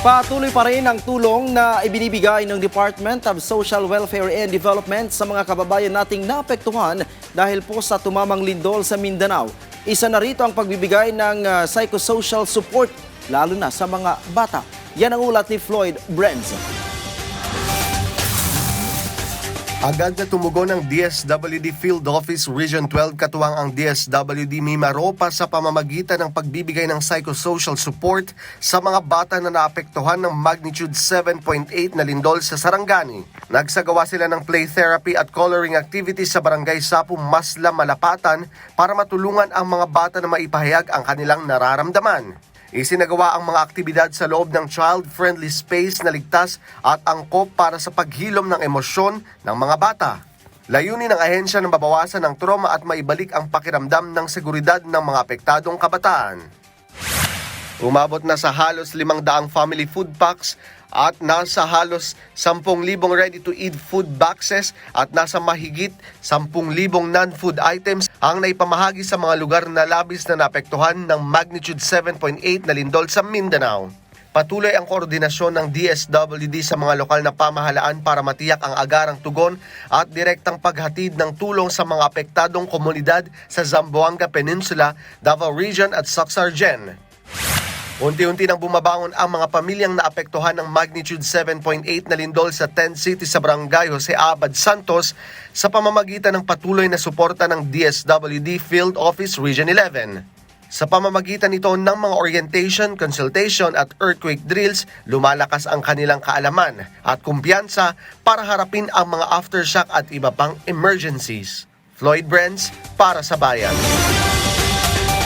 Patuloy pa rin ang tulong na ibinibigay ng Department of Social Welfare and Development sa mga kababayan nating naapektuhan dahil po sa tumamang lindol sa Mindanao. Isa na rito ang pagbibigay ng psychosocial support, lalo na sa mga bata. Yan ang ulat ni Floyd Brenz. Agad na tumugon ng DSWD Field Office Region 12 katuwang ang DSWD Mimaropa sa pamamagitan ng pagbibigay ng psychosocial support sa mga bata na naapektuhan ng magnitude 7.8 na lindol sa Sarangani. Nagsagawa sila ng play therapy at coloring activities sa Barangay Sapu, Masla, Malapatan para matulungan ang mga bata na maipahayag ang kanilang nararamdaman. Isinagawa ang mga aktibidad sa loob ng child-friendly space na ligtas at angkop para sa paghilom ng emosyon ng mga bata. Layunin ng ahensya na mabawasan ang trauma at maibalik ang pakiramdam ng seguridad ng mga apektadong kabataan. Umabot na sa halos 500 family food packs at nasa halos 10,000 ready-to-eat food boxes at nasa mahigit 10,000 non-food items ang naipamahagi sa mga lugar na labis na naapektuhan ng magnitude 7.8 na lindol sa Mindanao. Patuloy ang koordinasyon ng DSWD sa mga lokal na pamahalaan para matiyak ang agarang tugon at direktang paghatid ng tulong sa mga apektadong komunidad sa Zamboanga Peninsula, Davao Region at Soxargen. Unti-unti nang bumabangon ang mga pamilyang naapektuhan ng magnitude 7.8 na lindol sa 10 cities sa Barangay Jose Abad Santos sa pamamagitan ng patuloy na suporta ng DSWD Field Office Region 11. Sa pamamagitan nito ng mga orientation, consultation at earthquake drills, lumalakas ang kanilang kaalaman at kumpiyansa para harapin ang mga aftershock at iba pang emergencies. Floyd Brenz para sa Bayan.